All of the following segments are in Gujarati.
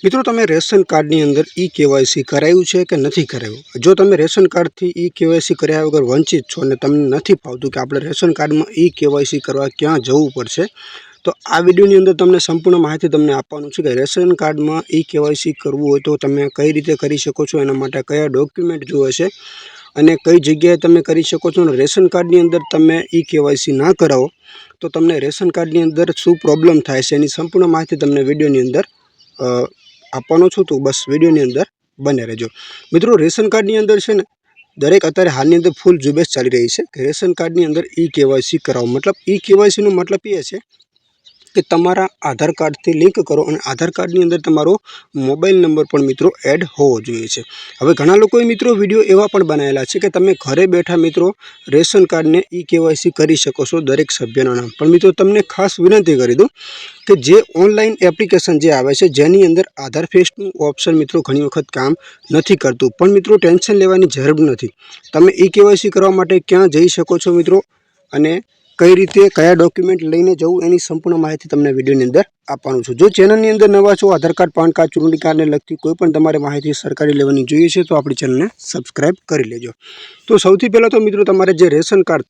મિત્રો તમે રેશન કાર્ડની અંદર ઈ કેવાયસી કરાવ્યું છે કે નથી કરાવ્યું? જો તમે રેશન કાર્ડથી ઈ કેવાયસી કર્યા વગર વંચિત છો અને તમને નથી ફાવતું કે આપણે રેશન કાર્ડમાં ઈ કેવાયસી કરવા ક્યાં જવું પડશે, તો આ વિડીયોની અંદર તમને સંપૂર્ણ માહિતી તમને આપવાનું છે કે રેશન કાર્ડમાં ઈ કેવાયસી કરવું હોય તો તમે કઈ રીતે કરી શકો છો, એના માટે કયા ડોક્યુમેન્ટ જોઈએ છે અને કઈ જગ્યાએ તમે કરી શકો છો. અને રેશન કાર્ડની અંદર તમે ઈ કેવાયસી ના કરાવો તો તમને રેશન કાર્ડની અંદર શું પ્રોબ્લેમ થાય છે એની સંપૂર્ણ માહિતી તમને વિડીયોની અંદર આપવાનો છું, તો બસ વિડીયોની અંદર બને રહેજો. મિત્રો રેશન કાર્ડની અંદર છે ને દરેક અત્યારે હાલની અંદર ફૂલ ઝુંબેશ ચાલી રહી છે કે રેશન કાર્ડની અંદર ઈ કેવાયસી કરાવો. મતલબ ઈ કેવાયસીનો મતલબ એ છે કે તમારા આધાર કાર્ડથી લિંક કરો અને આધાર કાર્ડની અંદર તમારો મોબાઈલ નંબર પણ મિત્રો એડ હોવો જોઈએ છે. હવે ઘણા લોકોએ મિત્રો વિડીયો એવા પણ બનાવેલા છે કે તમે ઘરે બેઠા મિત્રો રેશન કાર્ડને ઈ કેવાયસી કરી શકો છો દરેક સભ્યના નામ. પણ મિત્રો તમને ખાસ વિનંતી કરી દઉં કે જે ઓનલાઈન એપ્લિકેશન જે આવે છે જેની અંદર આધાર ફેસનું ઓપ્શન મિત્રો ઘણી વખત કામ નથી કરતું. પણ મિત્રો ટેન્શન લેવાની જરૂર નથી. તમે ઈ કેવાયસી કરવા માટે ક્યાં જઈ શકો છો મિત્રો અને કઈ રીતે કયા ડોક્યુમેન્ટ લઈને જવું એની સંપૂર્ણ માહિતી તમને વિડીયોની અંદર આપવાનું છું. જો ચેનલની અંદર નવા છો, આધાર કાર્ડ, પાન કાર્ડ, ચૂંટણી કાર્ડને લગતી કોઈ પણ તમારે માહિતી સરકારી લેવાની જોઈએ છે તો આપણી ચેનલને સબસ્ક્રાઈબ કરી લેજો. તો સૌથી પહેલાં તો મિત્રો તમારે જે રેશન કાર્ડ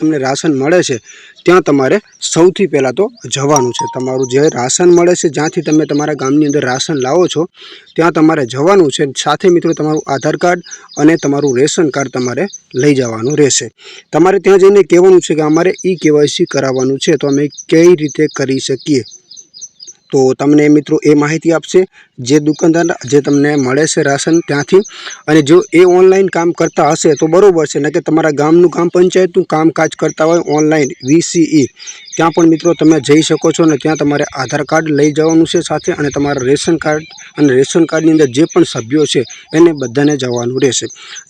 તમને રાશન મળે છે ત્યાં તમારે સૌથી પહેલાં તો જવાનું છે. તમારું જે રાશન મળે છે જ્યાંથી તમે તમારા ગામની અંદર રાશન લાવો છો ત્યાં તમારે જવાનું છે. સાથે મિત્રો તમારું આધાર કાર્ડ અને તમારું રેશન કાર્ડ તમારે લઈ જવાનું રહેશે. તમારે ત્યાં જઈને કહેવાનું છે કે અમારે ઈ કેવાયસી કરાવવાનું છે તો અમે કઈ રીતે કરી શકીએ. તો તમને મિત્રો એ માહિતી આપશે જે દુકાનદાર જે તમને મળે છે રાશન ત્યાંથી. અને જો એ ઓનલાઈન કામ કરતા હશે તો બરાબર છે, ને કે તમારા ગામનું કામ પંચાયતનું કામકાજ કરતા હોય ઓનલાઈન VCE ત્યાં પણ મિત્રો તમે જઈ શકો છો. અને ત્યાં તમારે આધાર કાર્ડ લઈ જવાનું છે સાથે, અને તમારા રેશન કાર્ડ અને રેશન કાર્ડની અંદર જે પણ સભ્યો છે એને બધાને જવાનું રહેશે.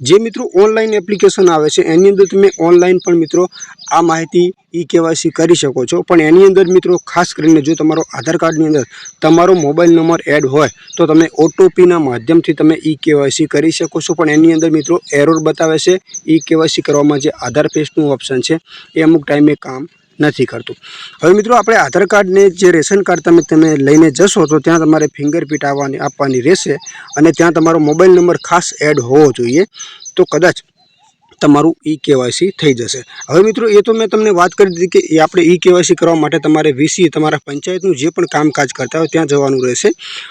જે મિત્રો ઓનલાઈન એપ્લિકેશન આવે છે એની અંદર તમે ઓનલાઈન પણ મિત્રો આ માહિતી ઈ કેવાયસી કરી શકો છો. પણ એની અંદર મિત્રો ખાસ કરીને જો તમારો આધાર કાર્ડની અંદર તમારો મોબાઈલ નંબર એડ હોય તો તમે OTPના માધ્યમથી તમે ઈ કેવાયસી કરી શકો છો. પણ એની અંદર મિત્રો એરર બતાવે છે. ઈ કેવાયસી કરવામાં જે આધાર ફેસનું ઓપ્શન છે એ અમુક ટાઈમે કામ નથી કરતું. હવે મિત્રો આપણે આધાર કાર્ડને જે રેશન કાર્ડ તમે લઈને જશો તો ત્યાં તમારે ફિંગરપ્રિન્ટ આપવાની રહેશે અને ત્યાં તમારો મોબાઈલ નંબર ખાસ એડ હોવો જોઈએ, તો કદાચ તમારું ઈ કેવાયસી થઈ જશે. હવે મિત્રો એ તો મેં તમને વાત કરી દીધી કે એ આપણે ઈ કેવાયસી કરવા માટે તમારે VCE તમારા પંચાયતનું જે પણ કામકાજ કરતા હોય ત્યાં જવાનું રહેશે.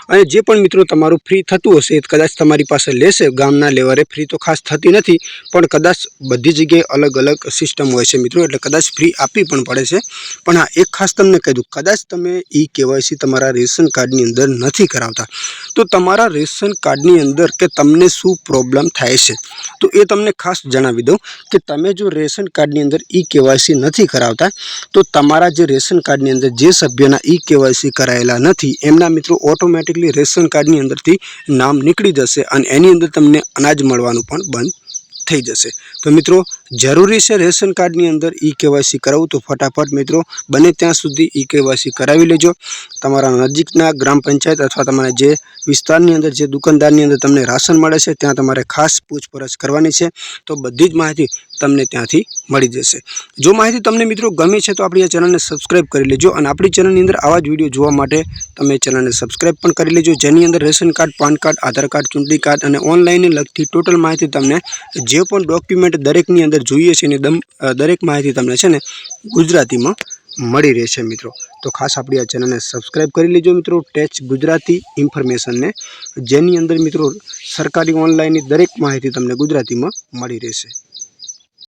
અને જે પણ મિત્રો તમારું ફ્રી થતું હશે એ કદાચ તમારી પાસે લેશે. ગામના લેવલે ફ્રી તો ખાસ થતી નથી, પણ કદાચ બધી જગ્યાએ અલગ અલગ સિસ્ટમ હોય છે મિત્રો, એટલે કદાચ ફ્રી આપવી પણ પડે છે. પણ હા, એક ખાસ તમને કહી દઉં, કદાચ તમે ઈ કેવાયસી તમારા રેશન કાર્ડની અંદર નથી કરાવતા તો તમારા રેશન કાર્ડની અંદર કે તમને શું પ્રોબ્લેમ થાય છે તો એ તમને ખાસ જણાવી દઉં કે તમે જો રેશન કાર્ડની અંદર ઈ કેવાયસી નથી કરાવતા તો તમારા જે રેશન કાર્ડની અંદર જે સભ્યના ઈ કેવાયસી કરાયેલા નથી એમના મિત્રો ઓટોમેટિકલી રેશન કાર્ડની અંદરથી નામ નીકળી જશે અને એની અંદર તમને અનાજ મળવાનું પણ બંધ થઈ જશે. તો મિત્રો જરૂરી છે રેશન કાર્ડની અંદર ઈ કેવાયસી કરાવવું, તો ફટાફટ મિત્રો બને ત્યાં સુધી ઈ કેવાયસી કરાવી લેજો. તમારા નજીકના ગ્રામ પંચાયત અથવા તમારા જે વિસ્તારની અંદર જે દુકાનદારની અંદર તમને રાશન મળે છે ત્યાં તમારે ખાસ પૂછપરછ કરવાની છે, તો બધી જ માહિતી તમને ત્યાંથી મળી જશે. જો માહિતી તમને મિત્રો ગમે છે તો આપણી આ ચેનલને સબસ્ક્રાઈબ કરી લેજો અને આપણી ચેનલની અંદર આવા જ વિડીયો જોવા માટે તમે ચેનલને સબસ્ક્રાઈબ પણ કરી લેજો, જેની અંદર રેશન કાર્ડ, પાન કાર્ડ, આધાર કાર્ડ, ચૂંટણી કાર્ડ અને ઓનલાઈનને લગતી ટોટલ માહિતી તમને જે પણ ડોક્યુમેન્ટ દરેકની અંદર જોઈએ છે એની દરેક માહિતી તમને છે ને ગુજરાતીમાં મળી રહેશે મિત્રો. તો ખાસ આપણી આ ચેનલને સબસ્ક્રાઈબ કરી લેજો મિત્રો, ટેચ ગુજરાતી ઇન્ફોર્મેશનને, જેની અંદર મિત્રો સરકારી ઓનલાઈનની દરેક માહિતી તમને ગુજરાતીમાં મળી રહેશે.